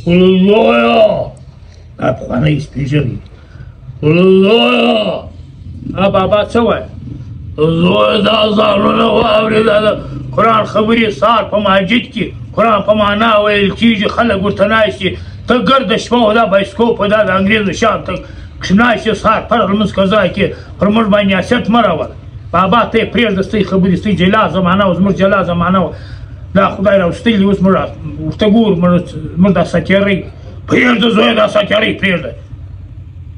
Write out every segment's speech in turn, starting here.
ولزویه دا پخوانی سپېژني ولزویه بابا څه وایه زویه دا ځانونه واورې دا د قرآن خبرې سهار په مسجد کې قرآن په معنا ویل کېږي خلک ورته ناست ته ګرده شپه دا بایسکوپ دا د انګریزو شان ته ناست سهار فرض لمونځ قضا کې پر موږ باندې حیثیت مه راوله بابا ته یې پرېږده ستاسې خبرې ستاسې جلا زمانه وه زموږ جلا زمانه وه دا خدای راوستلي اوس موږ ورته ګورو موږ دا ساتیرۍ پرېږده زویه دا ساتیرۍ پرېږده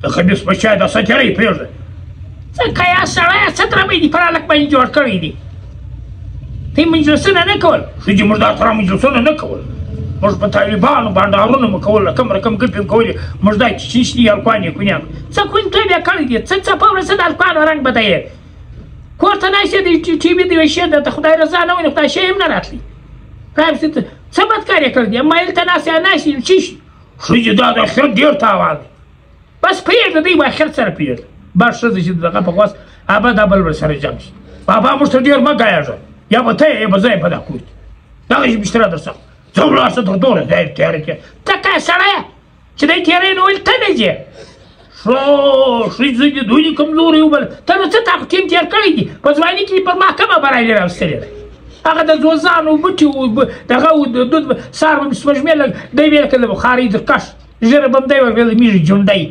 د خبیث بچی دا ساتیرۍ پرېږده څنګه یا سړیه څه درمې دي پر هلک باندې جوړ کړی دي ته یې مجلسونه نه کول ښځې موږ دا ترا مجلسونه نه کول موږ په طالبانو بانډارونه مو کول کم رقم ګپې مو کولې موږ دا چشني هلکان یې کونیان څه کونټوب یې کړی دي څه څه په ورځ د هلکانو رنګ بدی کور ته ناست یې د ټي وي د یوې شی د خدای رضا نه وي نو خدای شی هم نه راتلی څه بدکار یې کړی دی مایل ته ناست یا ناست یې چشي ښځې دا د آخرت ډېر تاوان دی بس پرېږده دوی به آخرت سره پرېږده بس ښځه چې دغه په خواست ابد بل ورسره جنګ شي بابا موږ ته ډېر مه ګایږه یا به ته یې یا به زه یم په دا کور کې دغه شي بشتره در څخه ځه ولاړ شه تر دوره دی تیاره کې ته که سړیه چې دی تېری نه ویل ته نه ځې ښځې دې دوی دې کمزوري وبله ته نو څه تا ټیم تېر کړی دي په ځواني کې پر محکمه برایلې راوستلې ده هغه د زوزانو بوټي دغه دود سهار به مې سپوږمۍ لږ دی ویل که د بخارۍ در کش ژر به م دی ورکړل میږي جونډۍ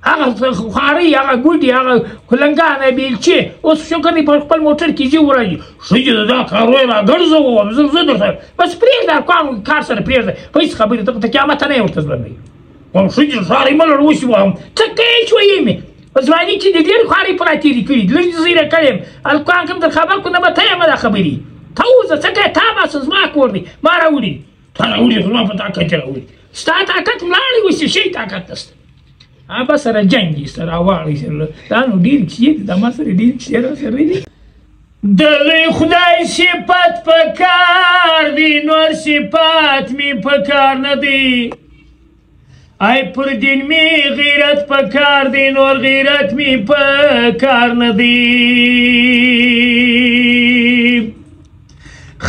هغه خوارۍ هغه ګوډي هغه کلنګانه بیلچې اوس شکر دی په خپل موټر کې ځي وراځي ښځې د دا کاروی را ګرځوم زه درسره بس پرېږده هلکانو کار سره پرېږده په هېڅ خبرې ته قیامت نه یې ورته زلمی ښځې سهار یې مه لړ وشي وایم څه کوې چې ویې مې په ځواني کې دې ډېرې خوارۍ په راتېرې کړي لږ زیره کړی یم هلکان که م در خبر کړو نه به ته یمه دا خبرې ته وځه څه کوې تا باسه زما کور دی ما راوړي تا راوړي زما په طاقت یې راوړي ستا طاقت ولاړې اوس شی طاقت نشته هغه سره جنګ دي سره واړی سره دا نو ډېرې کیسې دي دا ما سره ډېرې کیسې راسره دي د لوی خدای صفت په کار دی نور صفت مې په کار نه دی ای پر دین مې غیرت په کار دی نور غیرت مې په کار نه دی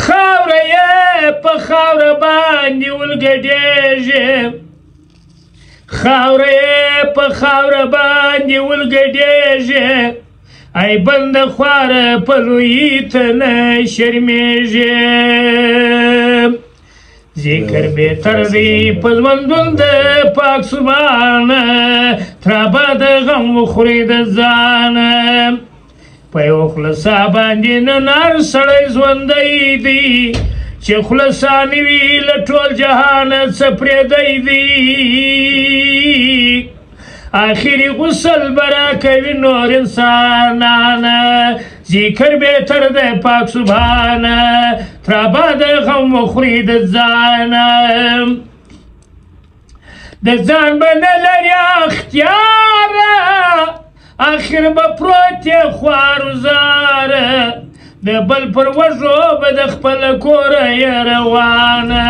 خاوره یې په خاوره باندې ولګډېږي خاوره یې په خاوره باندې ولګډېږي ای بنده خواره په لویي ته نه شرمېږي ذکر بهتر دی په ژوندون د پاک سبحانه ترابه د غم وخوري د ځانه په یو خوله ساه باندې نن هر سړی ژوندی دی چې خوله ساه نه وي له ټول جهانه څه پرېدی دی آخري غسل به راکوي نور انسانانه ذکر بهتر دی پاک سبحانه ترابه د غم وخوري د ځانه د ځان به نه لري اختیاره آخر به پروت یې خوارزاره د بل پر وږو به د خپل کوره یې روانه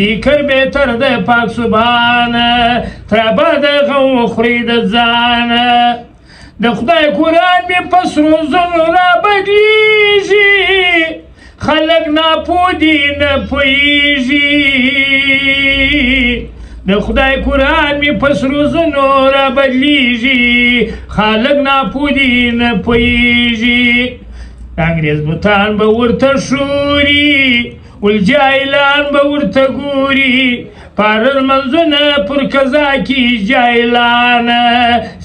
ذکر بهتر دی پاک سبحانه ترابه د غم وخوري د ځانه د خدای قرآن مې په سرو زرو رابدلیږي خلک ناپوه دي نه پوهېږي د خدای قرآن مې په سرو زرو رابدلیږي خلک ناپوه دي نه پوهېږي انګریز بوتان به ورته ښوري والجاهلان به ورته ګوري پارل منځونه پر قضا کې جاهلانه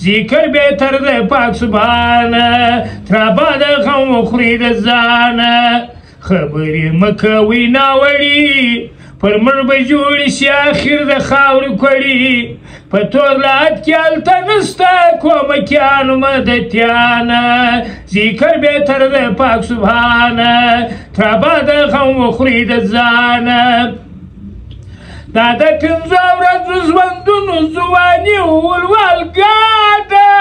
ذکر بهتر دی پاک سبحانه ترابه د غم وخوري د ځانه خبرې مه کوئ ناوړي پر مړ به جوړې شي اخر د خاورې کړي په تور لحد کې هلته نسته کومکیانو مددیانه ذکر بهتر دی پاک سبحانه ترابه د غم وخوري د ځانه دا د پنځو ورځو ژوندونو ځواني ولولګا ده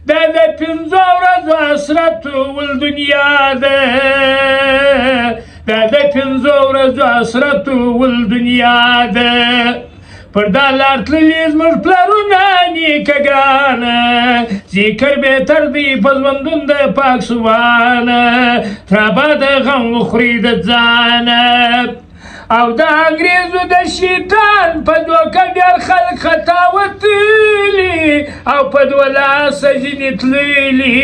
دا د پنځو ورځو حسرت ولدنیا ده دا د پنځو ورځو حسرت ولدنیا ده پر دا لار تللي زموږ پلرونه نیکهګانه ذکر بهتر دی په ژوندون د پاک سبحانه ترابه د غم وخوري د ځانه او د انګریزو د شیطان په دوکه ډېر خلک خطا وتلي او په 2 لاسه ځینې تللي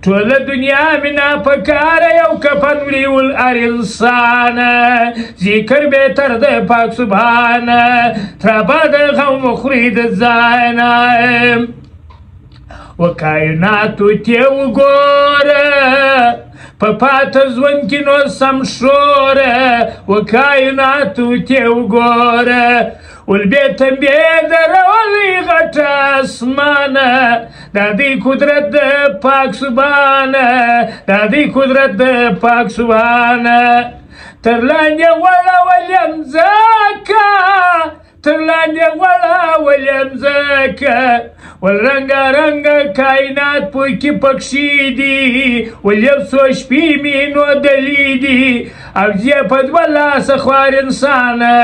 ټوله دنیا مې ناپکاره یو کفن وړي ول هر انسانه ذکر بهتر د پاک سبحانه تر ابده غم وخوري د ځانه و کائناتو ته وګوره په پاته ژوند کې نو سم شوره و کائناتو ته وګوره ولبې تنبیه درولې غټه اسمانه دا دی قدرت د پاک سبحانه دا دی قدرت د پاک سبحانه تر لاندې وړولیم ځکه تر لاندې وړولیم ځکه ول رنګارنګه کائنات پکې پکښې دي ول یو څو شپې مې نو دلې دي او زه په 2 لاسه خوار انسانه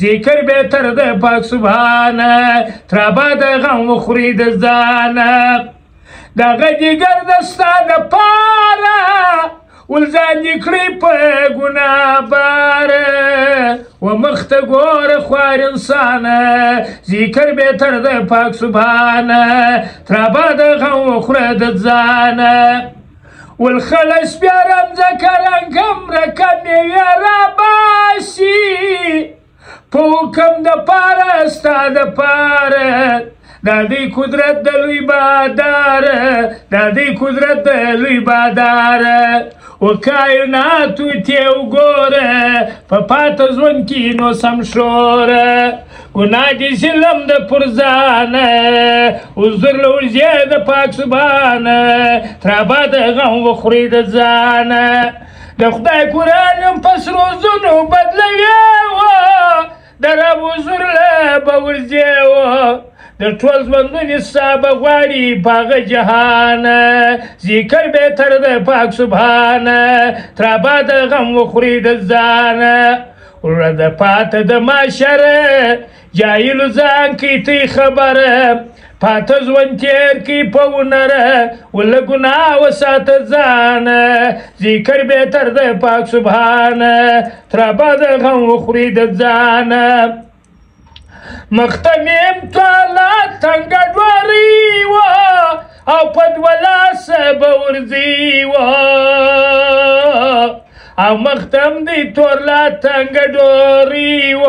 ذکر بهتر د پاک سبحانه تر ابده غم وخوري د ځانه دغه دیګر د ستا دپاره ول ځان دې کړی په ګناه باره و مخ ته ګوره خوار انسانه ذکر بهتر د پاک سبحانه تر ابده غم وخوره د ځانه ول خلص بیا رمځکه رنګم رقم یې راباسي په حکم دپاره ستا دپاره دا دی قدرت د لوی باداره دا دی قدرت د لوی باداره و کائناتو ته وګوره په پاته ژوند کې نو سم شوره ګناه دې ظلم د پر ځانه عذر له ورځې د پاک سبحانه تر ابده غم وخوري د ځانه د خدای قرآن یم په سرو زرو بدلوي د رب حضور له به ورځې د ټول ژوندون حساب غواړي په هغه جهانه ذکر بهتر د پاک سبحانه تر ابده غم وخوري د ځانه وړه د پاته د معاشره جاهلو ځان کوي تی خبره پاته ژوند تېر کړي په ونره وله ګناه وساته ځانه ذکر بهتر د پاک سبحانه تر ابده غم وخوري د ځانه مختمیم تالا تنگه دواری و او په 2 لاسه به ورځي و او مختم دی تورلا تنگه دوری و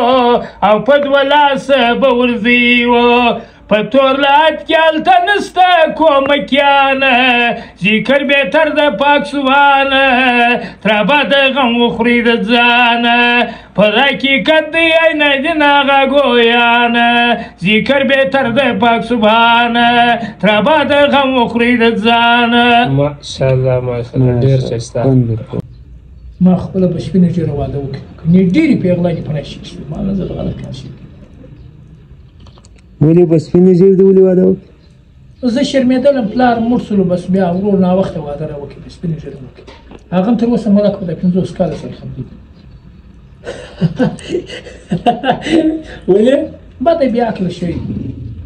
او په 2 لاسه به ورځي و په تورلات کې هلته نسته کومکیانه ذکر بهتر د پاک سبحانه تر ابده غم وخوري د ځانه په حقیقت دی عینه د ناغه ګویانه ذکر بهتر د پاک سبحانه تر ابده غم وخوري د ځانه ماشاءالله ماشاءالله ډېر ښایسته ما خپله په سپینه ږیره واده وکړ کنې ډېرې پیغلانې په نشي شوې ما نه زه د غلط کار شوي ولې په سپینې ږیرې د ولې واده وکړې زه شرمېدلم پلار مړ سولو بس بیا ورور ناوخته واده را وکړې په سپینې ږیره وکړې هغه هم تر اوسه ملک په د 50 کاله سره خبرې ولې بده بې عقله شوي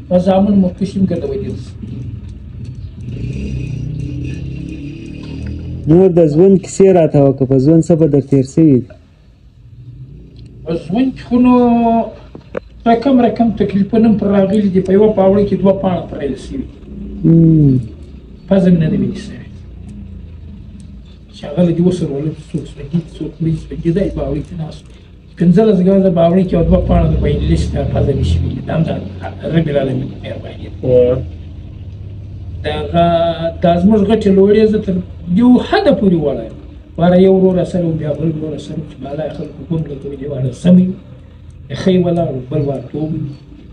په زامن مفتشي هم ګرځولي نور د ژوند کیسې راته وکړه په ژوند څه به در تېر سوي دي په ژوند کې خو نو رقم تکلیفونه هم پر راغلي دي په یوه پاوړۍ کې 2 پاڼه پرېله سوي پزه مې نه ده ویلې سوې چې هغه له دې وسرولو څوک سوځي څوک مړي سوځي دی پاوړۍ کې ناست 15 ګازه پاوړۍ کې 2 پاڼه د ویلې سته پزه مې شوي دا هم د رب العالمین مهرباني ده دا زموږ غټې لوړې زه تر یو حده پورې وړی واره یو ورور سره بیا بل ورور سره چې بالا خلکو کوم لکه ویلې واره سمې ښی ولاړو بل وار توب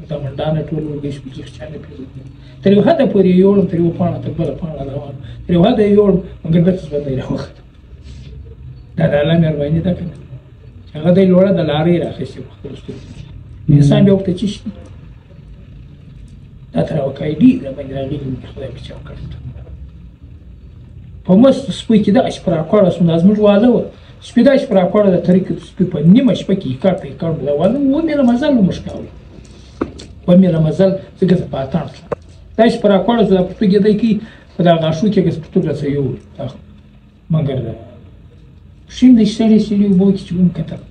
دا منډانه ټول ورګېش بجیخ چا نه پېژندل تر یو حده پورې یې یوړم تر یوه پاڼه تر بله پاڼه روان تر یو حده یې یوړم مګر بېرته ژوندی راوختم دا د الله مهرباني ده که نه چې هغه دی لوړه د لارې یې راخیستې په خپلو سترګو انسان بیا ورته څه شي دا تر اوکای ډېر راباندې راغلي دي خدای بچاو کړی په مست سپي کې دغسې په راکوړه سوم دا زموږ واده وه سپي داسې په راکوړه د طریقې سپي په نیمه شپه کې ایکاړ په ایکاړ دا واده و مې له مزل نه موږ کاوه و مې له مزل ځکه زه په اتڼ شوم داسې په راکوړه زه دا پښتو ګیدی کې په دا غاښو کې هغسې پښتو راڅه یوړ مګر شین د سړې سړې اوبو کې چې وم کتل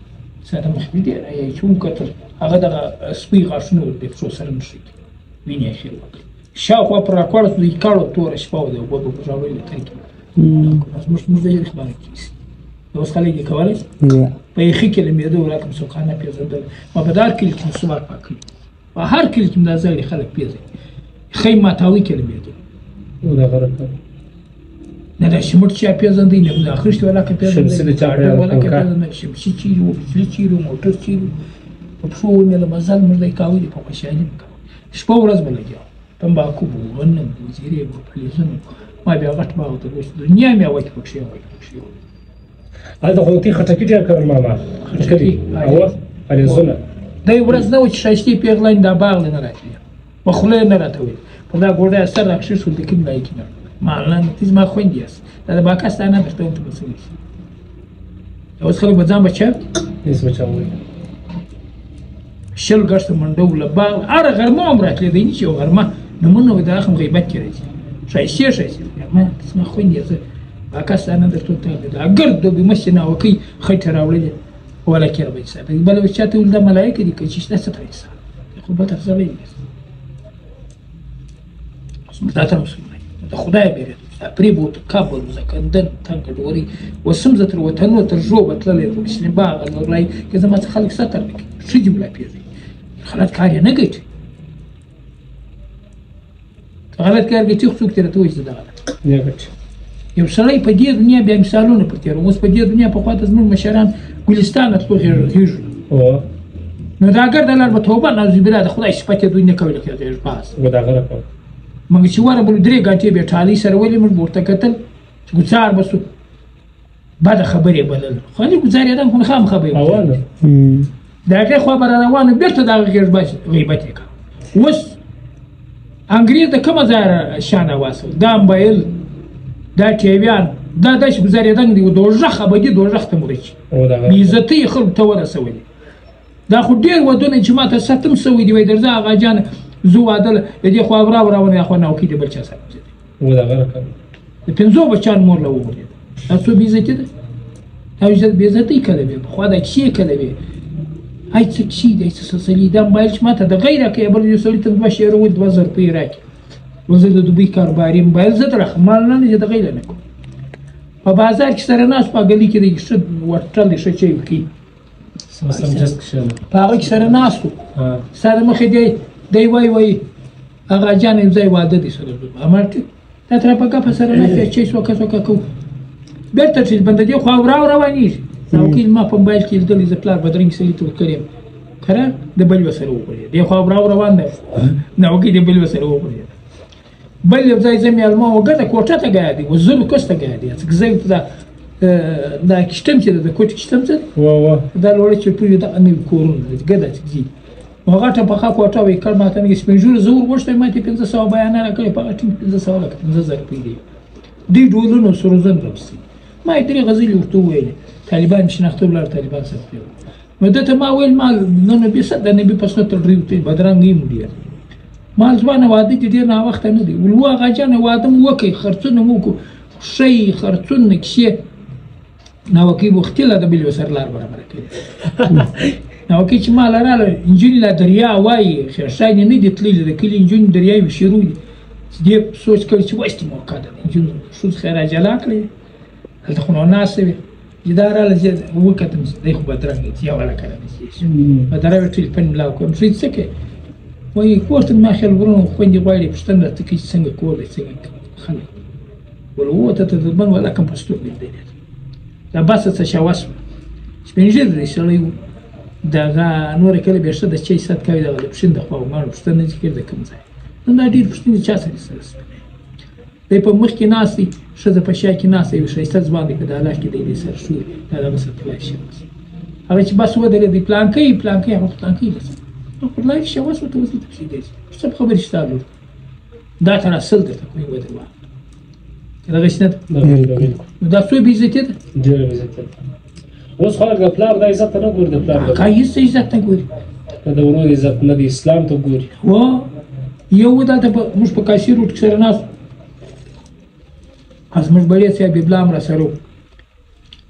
ساده مخکې دی چې وکتل هغه دغه سپي غاښونه ور د پښو سره نښتي وینې یې ښې وکړې شاوخوا پر راکوړه د کاړو توره شپه وه د اوبه په راوړلې ترکې زموږ د یوې خبره کېږي اوس خلک یې کولی په یخي کې لمبېده وراکم سوقانه پېژندل ما په هر کلي کې مسواک پاکوي په هر کلي کې دا زړې خلک پېژني خی ماتاوي کې لمبېده نه دا شمټ چا پېژندی نه دا خښتې ولاکه پېژندل شمسي چیرې وو بجلي چیرې وو موټر چیرې وو په پښو مې له مزل موږ دی کاوه دي په خوشحالي مې کوه شپه ورځ به لګیا تنباکو به ونه به زیرې به فلزونه ما بیا غټ باغ ته گوشت دنیا مې وکې پکښې هلته خو تي خټکي ډېر کړل ماما خټکي فلزونه دی ورځ نه وه چې ښایستې پېغلانې دا باغ له نه راتلې په خوله یې نه راته ویل په دا ګوډی سر راکښې شول د کوم لایقې نه معلن ته زما خویندې یاست دا د باکا ستا نه درته وایم ته به څه وایي اوس خلک به ځان بچاو هېڅ بچاوی شل ګشته منډه وله باغ هره غرمه هم راتلې دی نه چې یو غرمه نمونه وي د اخم غیبت کې راځي ښایستې ما زما خویندې زه باکا ستا نه درته وتاږي دا ګرد دوبې مستې ناوکۍ خټې راوړلې ولا کې را به حساب بله به چاته ویل دا ملایکه دي که چې شته څه ته حساب خو به تر سړی دا ته مسلمان د خدای بیرېږي دا پرېبوت کابل زکندن تنګه ډورۍ وسم زه تر وطنو تر ژوبه تللی یم مسلم باغ نورلای که زما څه خلک ستر نه کوي ښځې ملا پېژني غلط کار یې نه ګټي که غلط کار ګټي خو څوک ترې راته وایي چې دا غلط نه ګټي یو سړی په دې دنیا بیا مثالونه پر تېروم اوس په دې دنیا پخوا ته زموږ مشران ګلستان ته تلو هېژو نو دا ګرده لار به توبه نعوذ بالله د خدای صفت یې دوی نه کوي لکه هېژباز موږ چې ورغلو 3 غنټې بیا ټالۍ سره ولې موږ به ورته کتل چې ګوزار به سو بده خبرې بلل خو نه ګوزارېدم خو خامخا به یې د هغې خوا به را روانو بېرته د هغه هېژباز غیبت یې کوه اوس انګرېز د کومه ځایه شان واصل دا موبایل دا ټیویان دا داسې ګوزارېدنګ دی دوژخ ابدي دوژخ ته مرچي بېعزتۍ یې خلکو ته ورسولې دا خو ډېر ودونه چې ما ته ستم سوی دی وایي درځه هغه جانه زه واده له د دې خوا راونه یا خوا ناوکۍ د بل چا سره د 5 بچیانو مور له وغورځېده دا څو بېعزتي ده دا بېعزتۍ کله وې پخوا دا کیسې کله وې ای څه کیسې دی څه سلسلې دا موبایل چې ما ته د غیر راکوي بل یو سړي ته 2 شعر وویل 2000 روپۍ راکړي زه د دوبۍ کاروباري موبایل زه در اخلم مال نه د غیر نه کوم په بازار کې سره ناست په ګلي کې د ښه وټل ښه چای وکړي په هغه کې سره ناست وو سره مخې دی وایي هغه جان یو ځای واده دی سره امرته دا تر په ګپه سره نه کوي چې څوک کوو بېرته چې بنده دی خوا روانېږي ناوکۍ ما په موبایل کې لیدلی زه پلار بدرنګ سړي ته ورکړی یم کره د بل یو سره وغورځېد دی خوا روان دی ناوکۍ د بل یو سره وغورځېد بل یو ځای زه مېلمه و ګډه کوټه ته ګیا دی و زلو کس ته ګیا دی زه دا کشتم چې د کوټې کشتم څه دا لوړه چې ټول دغه نوي کورونه دي ګډه چې ځي غټه پخه کوټه وایي کړ ما ته نږدې سپین ږیرو زه ورغوښتم ما ته 500 بیانه راکړې په هغه ټینګ 500 لکه 15,000 روپۍ دی دوی ډولونه سروزن راوستي ما یې 3 غزلې ورته وویلې طالبان شناخته ولاړ طالبان سره نو ده ته ما ویل ما نه نبي صد د نبي په سنت ډریو ته بدرنګ یم ډېر ما ځوانه واده چې ډېر ناوخته نه دی ولو هغه جانه واده مو وکړئ خرڅونه مو وکړو ښی خرڅونه کیسې ناوکۍ وختي له د بل یو سره لار برابره کړې ناوکۍ چې ما لراله نجونې لا دریا وایي خیرشانې نه دي تللي د کلي نجونې دریاوې شروع دي دې سوچ کړی چې وایستې موقع ده نجونې ښځو خیرا جلا کړې هلته خو نو ناسته وې چې دا راله چې وکتم دی خو بدرنګ دی یو هلکه رانږدې شو بدرنګ ټلیفون ملا وکړم ښځې څه کوې وایي کور ته ما خیال ورونه خویندې غواړي پوښتنه راته کوي چې څنګه کور دی څنګه خلک ولو ووته ته د بل ولا کوم په سترګو لیدلی دا بس څه شوه شوه سپین ږیری دی سړی و دغه نوره کله بیا ښه د چای ست کوي دغه د پښین د خوا وماړو پوښتنه چې کړې د کوم ځای نو دا ډېر پوښتنې چا سره سره سپینوي دی په مخ کې ناست دی ښځه په شا کې ناسته یو ښایسته ځوان دی که د هلاک کې دی دی سره شوري دا دغه سره تلای شي هغه چې بس ودرېدی پلانکۍ هغه پلانکۍ لسه نو پر لایف شوه ورته اوس دلته پسې دی څه خبرې شته لور دا تر اصل درته کوي ودرېوه دغه شته نو دا څو بېعزتي ده ډېره بېعزتي ده اوس خلک د پلار د عزت ته نه ګوري د پلار که هېڅ عزت نه ګوري نه د ورور عزت نه د اسلام ته ګوري هو یو دلته موږ په کاسي روډ کې سره ناست زموږ بړی صاحب ابلام را سره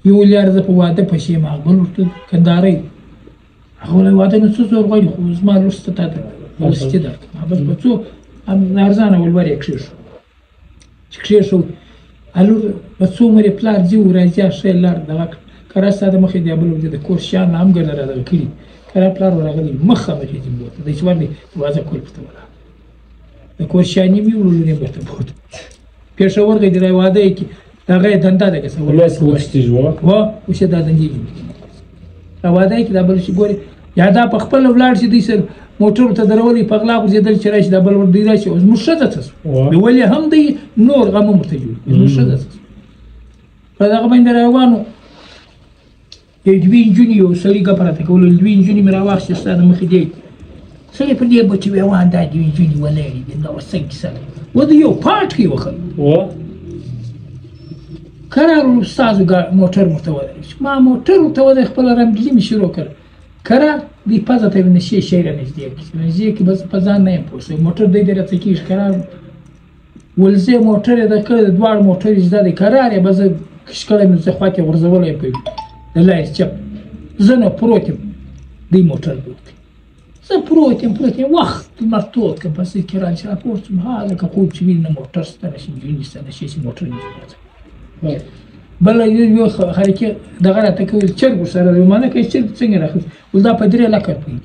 یو لیار زه په واده پسې یم هغه بل ورته کندارۍ هغه وایي واده نو څه زور غواړي خو زما وروسته تا ته وسیتې درکړم بس په څو ارزانه ولور یې کښېښود چې کښېښود الور په څو عمر یې پلار ځي و راځي ښه یې لار دغه کړ که را ستا د مخې دی بل ورځې د کور شیان هم ګرده رادغه کړي که را پلار ورغلی مخامخ یې ځي بوته دی چې ورنې دروازه کولپ ته ولاړ د کور شیان یې مې وړلو یې ورته بوته پېښور دی دی واده یې کې د هغه یې دنده ده که څه اوس یې دا دندې جوړې را واده یې کې دا بل شي ګورې یا دا په خپله ولاړ شي دوی سره موټرو ته درولي په غلا غورځېدل چې راشي دا بل ور دوی راشي اوس موږ ښځه څه شو ولې هم دی نور غم هم ورته جوړ زموږ ښځه څه شو په دغه باندې روانو یو دوې نجونې یو سړي ګپه راته کولو دوې نجونې مې راواخیستې ستا د مخې دی سړی په دې بچو ویوان دا دوې نجونې ولاړې دي دا اوس څنګه کیسه ده و د یو پاټ کې یې وخل کرار استازو موټر ورته ودرېد چې ما موټر ورته ودرېد خپله رمګلي مې شروع کړ کرار دی پزه ته مې نشي شی را نږدې کړي نږدې کړي بس په ځان نه یم پوه شوی موټر دی دی راته کېږي کرار ولزې موټر یې ده کړی د دواړو موټر یې زده دی کرار یې به زه کشکړی مې زه خواته غورځولی یم په د لارې چپ زه نو پروت یم دی موټر بوت کړي زه پروت یم وخت لمر تود کړم پس یې کرار چې راپورته شوم هلکه خوب چې ویني نه موټر شته نه شي نجونې شته نه شي چې موټر نه بله یو حرکې دغه راته کوي چرګ ورسره دی ما نه کوي چرګ څنګه راخلي ول دا په 3 لکه روپۍ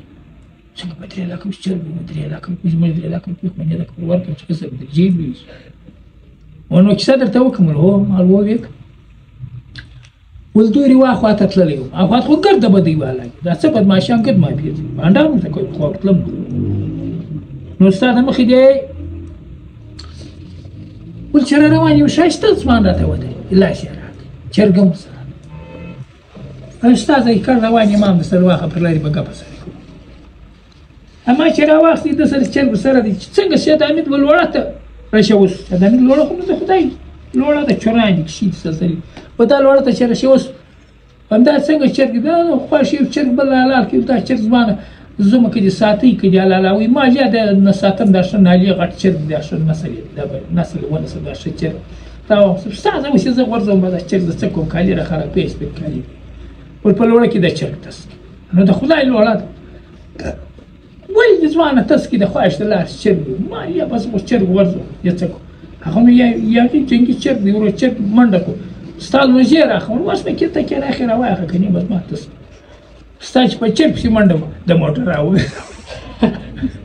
څنګه په 3 لکه اوس چرګ په 3 لکه روپۍ زما 3 لکه روپۍ خو نه ده که ورکړم چې څه به جیب وي نو کیسه درته وکړم هو مال وویک ول دوی روا خواته تللی وم او خو ګرده به دی والا دا څه بدماشان ګرد ما پیږي بانډار ورته کوي خو تلم نو ستا د مخې دی ول چې را روان یو ښایسته ځوان راته ودرېد لاس یې چرګ هم سره استاد یې کار روان یم هم سره واخه پر لارې به ګپه سره کوو اما چې راواخلې د سره چرګ سره دی چې څنګه سید حمید به لوړه ته راشه اوس سید حمید لوړه خو نه د خدای لوړه ده چران دي کښې دي سلسلې په دا لوړه ته چې راشه اوس همدا څنګه چرګ دا خوښ یو چرګ بل حلال کړي دا چرګ زمانه زما کې دې ساتئ که دې حلالوي ما بیا د نه ساتم دا ښه نالي غټ چرګ دا ښه نسل یې دا به نسل ونسل دا ښه چرګ دا استاد اوس زه غورځم به دا چرګ د څه کوم کالي را خرابې سپین کالي ول په لوړه کې د چرګ تسکي نو د خدای لوړه ده ولې ځوانه تسکي د خواهش د لاس چرګ ما یا بس اوس چرګ ورځو یا څه کو هغه مې یا جنګي چرګ دی ورو چرګ منډه کو استاد وزیر راخون اوس مې کته کې راخره واخه کني بس ما تس استاد په چرګ شي منډه د موټر راوې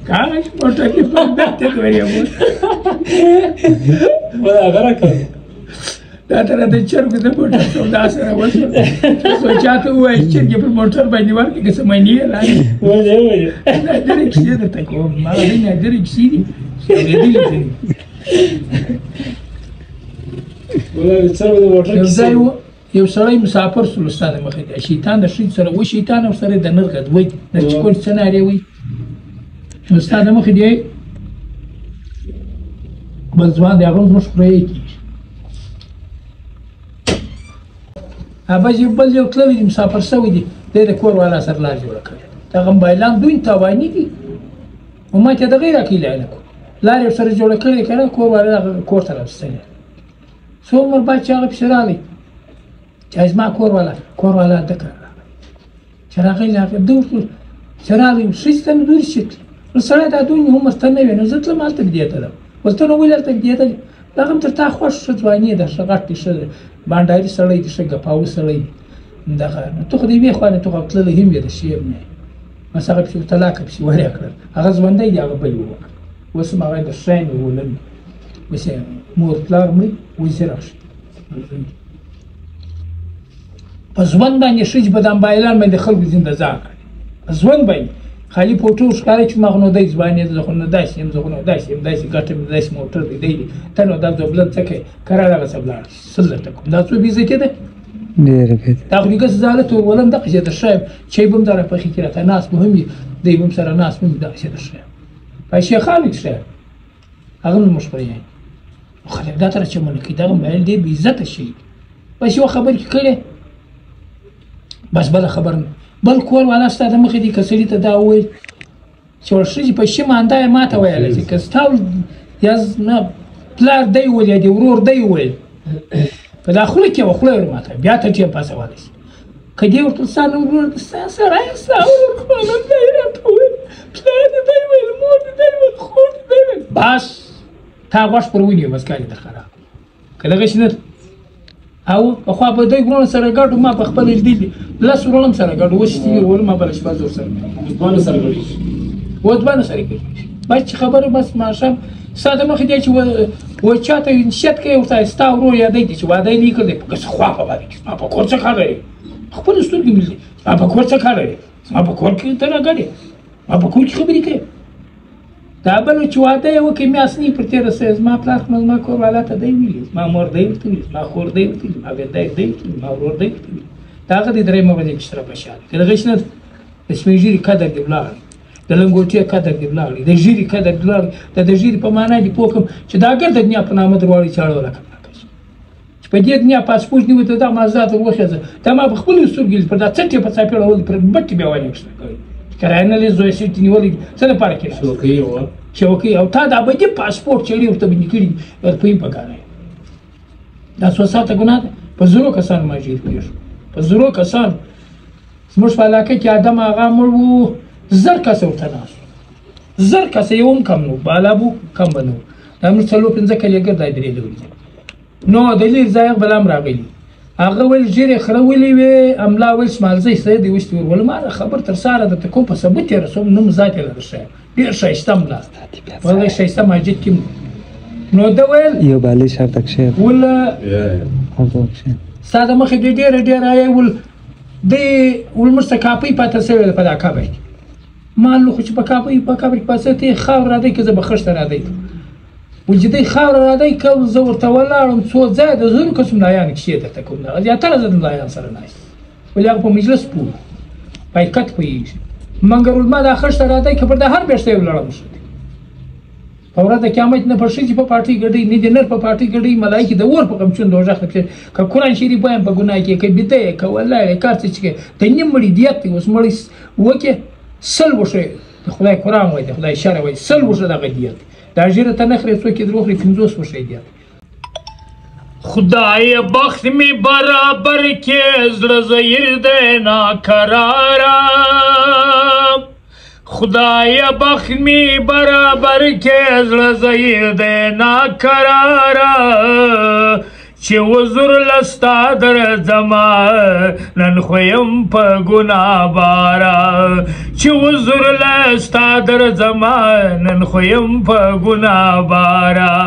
کاش موټر کې په دته کوي ولا غرقه دا تر د چرګ د موټر سودا سره وځي سوچاته وای چې په موټر باندې ورکه که سمانی راځي وله دا درې کښې درته کوم ما نه درې کښې دي ولا څنګه د موټر یو سړی مسافر سول استاد مخې دی شیطان د شي سره و شیطان او سره د نرغد وای د چکول سناریو وای استاد مخې دی بل ځوان دی هغه مشکرای کی ابا یو بل یو تللی دی مسافر سوی دی د کور والا سره لار جوړه کړې دغه موبایلان دوی تاوانی دي او ما ته د غیر اکیل نه کو لار سره جوړه کړې کړه کور والا کور ته راستنه څو عمر بعد چې هغه پښرالی چې ما کور والا د کار چراغی لا دور چراغی شیستم دور شي نو سره دا دوی عمر ته نه ویني زه تل مالته دی ته ولته نو ویل ته دی ته هغه تر تا خوښ ځواني ده شغټ شه باندې سړی دې څنګه پاو سړی دغه ته خو دې وی خو نه ته خپل هم دې شي نه مسغه په طلاق په وره کړ هغه ځوندې دی هغه بل وو وسمه هغه د شاین ولن وسه مور پلار مې وځراش په ځوان باندې شج بدن بایلان باندې خلکو زنده ځان ځوان باندې خالی پوټو ښکاري چې مغنو دای ځواني د خو نه داسې هم زغنو داسې هم داسې ګټم داسې موټر دی ته نو دا ځبلن څه کوي قرار هغه سبلار سل ته کوم دا څه بيزه کېده ډېر ښه دا خو دغه زاله ته ولم دغه چې د شایم چې بم دره په خې راته ناس مهم دی بم سره ناس مهم دا چې د شایم په شیخ خالد شه هغه مشکل یې خو دا تر چې مونږ کې دا مېل دی بي عزت شي بس یو خبر کړي بس بل خبر بل کور والا ستاسو مخې دي کسړي ته دا وایي چې ورشي په شي مانده ماته ویل چې کستاو یاز نه پلار دی ولې دی ورور دی ویل په داخله کې وخله ماته بیا ته چې پاسه والی که دې ورته ستا نه ورور د ستا سړی ستا ورکړه دی راته وویل پلار دې دی ویل مور دې دی ویل خور دې دی ویل بس تا غوښ پر ونیو بس کار یې در خراب که دغسې نه او پخوا به دوی وروڼو سره ګډو ما په خپله لیدلي 10 وروڼه هم سره ګډو اوس چې ورور ما بله شپه زه ورسره دوانه سره ګډېږي ودبانه سره ګډېږي بس چې خبره بس ماښام ستا د مخې دی چې و چاته نصیحت کوې ورته ستا ورور یادی دی چې واده یې نه کړی په خوا په باندې کې زما په کور څه کار لري خپلې سترګې مې لیدې زما په کور څه کار لري زما په کور کې ته راګډې زما په کور کې خبرې کوې دا بله چې واده یې وکړې میاشتنۍ پر تېره سوې زما پلار خو زما کور والا ته دی ویلي زما مور دی ورته ویلي زما خور دی ورته ویلي زما بېدی دی ورته ویلي زما ورور دی ورته ویلي د هغه د درېیمه ورځې کې سره بشار که دغسې نه د سپین ږیري قدر دې ولاړ د لنګوټې قدر دې ولاړ د ږیرې قدر دې ولاړ د ږیرې په معنا دې پوه کړم چې دا ګر د دنیا په نامه درواړې چاړه ولکه چې په دې دنیا پاسپورټ نیوي ته دا مازدا ته وخېځه دا ما په خپلو سترګې پر دا څټې په څاپېړه ول پر بټې بیا ونیوښته کوي کرایه لې زوی سیټ نیولې څه لپاره کې چوکۍ او تا د ابدي پاسپورټ چړې ورته باندې کړي ورته یې پکاره دا څو ساعته ګناه ده په زرو کسان ماجیر کړي په زرو کسان زموږ په علاقه کې آدم هغه مړ وو 1000 کسه ورته ناست 1000 کسه یو هم کم نه بالا بو کم به نه و دا موږ 4-5 کلې ګرځای درې لوري نو د لیر ځای بل هم راغلی هغه ویل ژیرې خره ولې وې املا ویل شمالزی سید یې وشتي ورولم ما خبر تر ساره درته کوم په ثبوت یې رسوم نوم ذات یې لره ښیم ډېر ښایسته ملا والله ښایسته مسجد کې نو ده ویل یو بالش هلته کښېږده وله هلته کښېږده ستا د مخې دې ډېره آیه ول دې ول موږ ته کاپۍ پاته سوې ده په دا کابل کې ما لو خو چې په کابل کې پاسه ته یې خاوره رادی که زه به خښته رادی ول چې دی خاوره رادی که زه ورته ولاړم څو ځایه د زرو قسم لایان کښې درته کوم دغه زیاتره زه د لایان سره ناست ولې هغه په مجلس پوه په حقیقت پوهېږي مګر ول ما دا خښته رادی که پر دا هر بیاشته یې ولاړم ښه په ورځ د قیامت نه پر ښځې په پارټۍ ګډوي نه د نر په پارټۍ ګډوي ملایکې د اور په غمچون دوژخ ته کړي که قرآن شریف وایم په ګناه کې که بیده یې که والله یې کار څه چې کوې د نیم مړي دیت دی اوس مړی وکړې 100 وښه د خدای قرآن وایي د خدای شرع وایي 100 وښه دغه دیت دا ژیره ته نه خورې څوک یې در وخوري 50 وښه دیت خدای بخت می برابر کې زړه زیر دی ناقراره خدای بخت می برابر کې زړه زیر دی ناقراره چې وزر لستا در زما نن خویم په ګناه باره چې وزر لستا در زما نن خویم په ګناه باره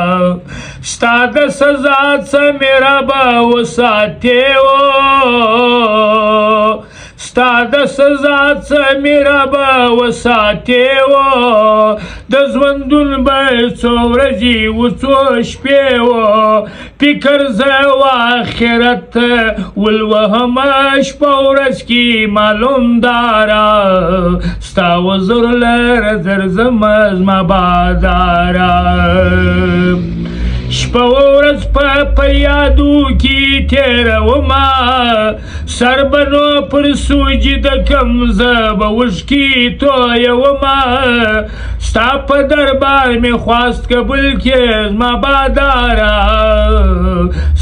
ستا د سزا څه مې ربه وساتې و ستا د سزا څه مې ربه وساتې و د ژوندون به څو ورځې و څو شپې و فکر زه و آخرت ولوهمه شپه ورځ کې معلوم داره ستا وزر لره درځمه زما باداره شپه ورځ په یادو کې تېرومه سر به نو پر سجده کم زه به اوښکې تویومه ستا په دربار مې خواست قبول کړې زما باداره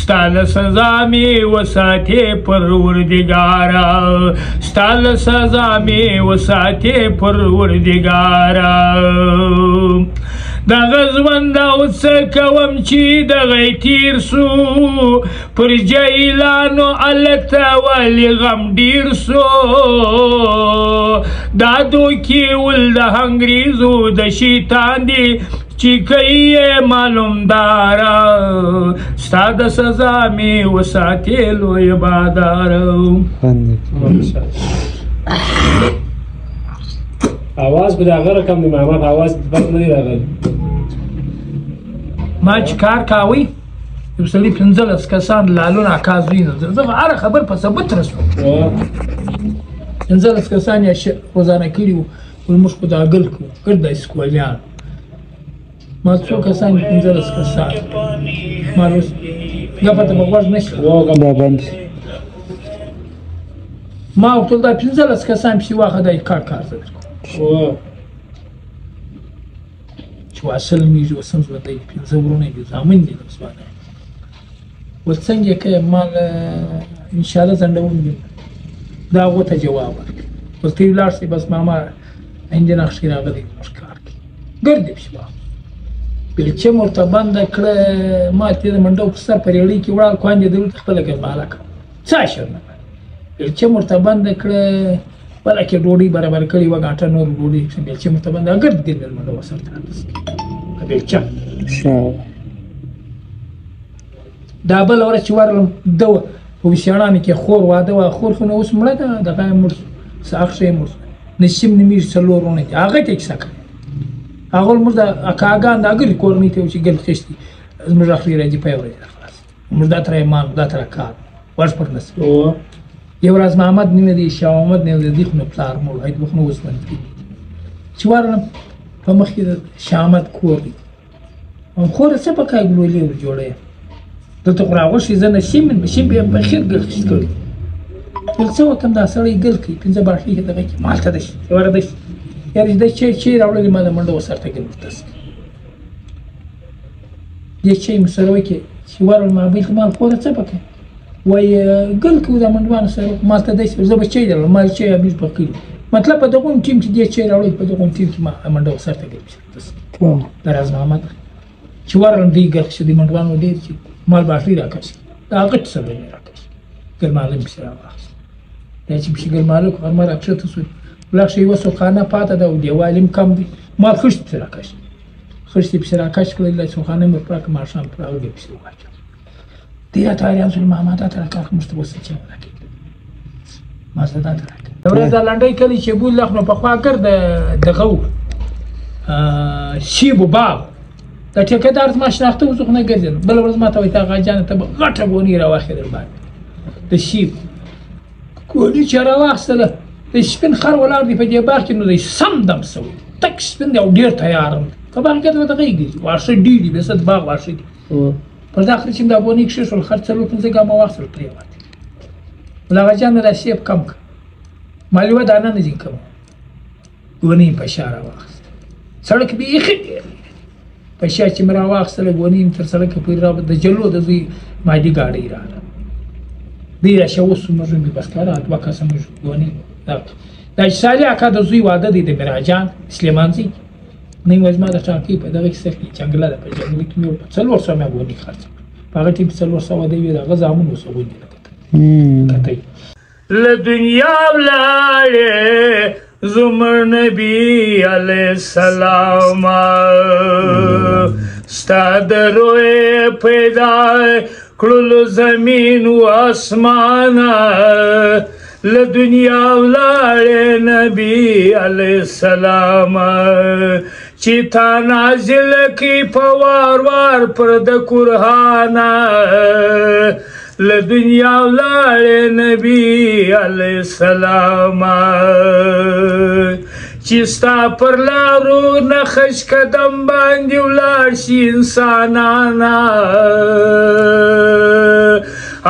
ستا له سزا مې وساتې پروردګاره ستا له سزا مې وساتې پروردګاره دغه ژوند او څه کوم چې دغه یې تېر سو پر جهیلانو هلته ولې غم ډېر سو دا دوکې ول د انګریزو د شیطان دی چې کوي یې معلوم داره ستا د سزا مې وساتې لویه باداره اواز به د هغه رقم دی محمد اواز فرق نه دی راغلی ما چې کار کاوی یو سړي 15 کسان لالونه عکاس وینم زه به هره خبر په ثبوت رسوم 15 کسان یې روزانه کړي وو ول موږ خو دا ګل کوو ګر د اسکولیان ما څو کسان 15 کسان ما اوس ګپه ته به غوږ نه شي ما ورته دا 15 کسان پسې واخه دا کار زه درکوم چې واصل مې اوس هم زه دی 15 ورونه دي زامن دي د مسواده ول څنګه یې کوې مال انشاءالله ځنډوم دي دا هغو ته جواب ورکړي ورته یې ولاړ شي بس ماما هندي نقشې راغلی زموږ کار کې ګرد یې پسې واخلو بېلچه مې ورته بنده کړه ما ته یې د منډو په سر په ریړۍ کې وړل خویندې دلته خپله ګرماله کړه څه اشر نه بېلچه مې ورته بنده کړه بله کې ډوډۍ برابر کړې وه ګاټه نور ډوډۍ بېلچه مې ورته بنده ګرد ګرد د منډو سر ته راتسکي بېلچه دا بله ورځ چې ورغلم ده وه په وسیاړانو کې خور واده وه خور خو نو اوس مړه ده دغه یې مړ شو ساخشه یې مړ شو نسیم نومېږي څلور وروڼه دي هغه ته یې کیسه کړې هغه زموږ د اکاګان د هغه کورنۍ ته و چې ګل خیشتي زموږ اخري راځي په یوه ورځ راخلاص زموږ دا تر ایمان دا تر کار ورځ پر نصیب یو ورځ محمد نومې دی شاه محمد نومې دی خو نو پلار مړ هېڅ وخت نه اوس باندې چې ورغلم په مخ کې د شاه محمد کور دی خوره څه په کای ګلولې ور جوړه دلته خو راغوښتې زه نسیم یم نسیم بیا په خیر ګل خیست کړی ول څه وکړم دا سړی ګل کوي پنځه باټلۍ کې دغه کې مالته ده شي ورته ده شي یاره دا چای راوړلی ما د منډه وسرته ګل ورته دې چای مې سره وکړې چې ورغلم ما بل ما خوره څه په کوي وایي ګل کوي دا منډوانو سره مالته ده شي زه به چای درلم ما چای همیش به کړي مطلب په دغون ټیم چې دې چای راوړی په دغون ټیم کې ما منډه وسرته ګل ورته دا راز محمد چې ورغلم دوی ګل شو د منډوانو ډېر چې مال باټلۍ راکړي دا غټ سبا یې راکړي ګرماله مې پسې راواخیست دا چې پسې ګرماله کړو غرمه راکښته شو ولاړ شه یوه سوخانه پاته ده او دیوال هم کم دی مال خښت پسې راکش خښت یې پسې راکش کړل دا سوخانه مې پراکه ماښام پر هغې پسې واچول دی راته حیران شول ماما دا ته راکړه موږ ته اوس څه راکړي ما زه دا ته راکړي یوه ورځ دا لنډۍ کلي چې بولخ نو پخوا ګرد دغه و شیب و باغ د ټیکهدار زما شناخته و زه خو نه ګرځېدم بله ورځ ما ته وایي تا غاجانه ته به غټه ګونۍ راواخلې در باندې د شیب ګونۍ چې راواخیستله د سپین خر ولاړ دی په دې باغ کې نو دی سم دم سوی تک سپین دی او ډېر تیار دی په باغ کې ته دغه یې ګرځي واښه ډېر دي بېصد باغ واښه دي پر دا اخر چې مې دا ګونۍ کښېښول خر څلور پنځه ګامه واخیستل پرېوتې له غاجانه دا سیب کم کړ مال یوه دانه نه ځینې کوم ګونۍ په شا راواخیسته سړک بیخي ډېر په شا چې مې راواخیستله ګونۍ مې تر سړکه پورې د جلو د زوی مادي ګاډۍ راغله دی راشه اوس موږ مې بس کړه دوه کسه موږ ګونۍ دا چې صالح اکا د زوی واده دی د مراجان سلیمانزي نه یې زما د ټانکۍ په دغه کیسه کې جنګله ده په جنګله کې مې په 400 مې ګونۍ خرڅ کړه په هغه ټیم 400 دی وي د هغه زامن اوس غونډې نه کتئ له دنیا ولاړې زمر نبی علیه السلام ستا د روی پیدا کړلو زمین و اسمان له دنیا ولاړې نبی علیه السلام چې تا نازل کړي په وار وار پر د قرآنه له دنیا ولاړې نبی علیه السلام چې ستا پر لارو نخش قدم باندې ولاړ شي انسانانه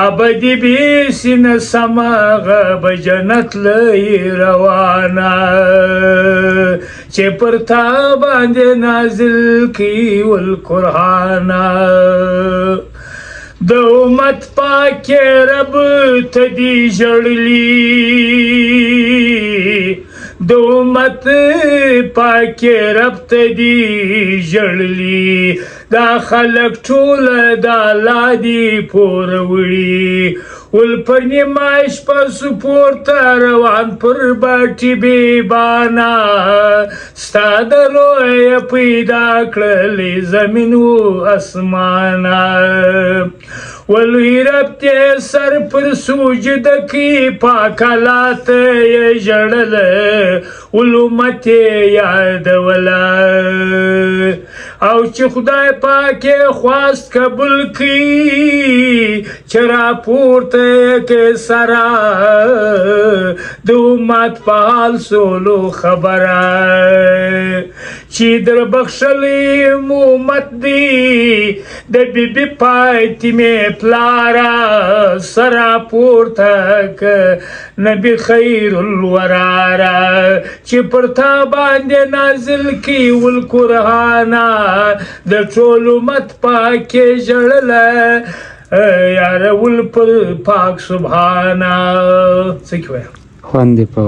ابدي بیسي نه سماغه به جنت لئ روانه چې پر تا باندې نازل کړي والقرآنه د امت پاکې رب ته دي ژړلي د امت پاکې رب ته دي ژړلي دا خلک ټوله د الله دي پوره وړي ول په نیمه شپه سپور ته روان پر باټي بېبانه ستا د رویه پیدا کړلې زمین و اسمانه ولوی رب ته سر پر سجده کې پاک الله ته یې ژړله ول امت یې یادوله او چې خدای پاک یې خواست قبول کړي چې راپورته یې کې سره د امت په حال سولو خبره چې در بخښلی امت دی د بیبي فاطمې پلاره سره پورته که نبي خیر الوراره چې پر تا باندې نازل کړي والقرآنه د ټول امت پاکې ژړله یاره ول پر پاک سبحانه څه کې وایم خوند یې په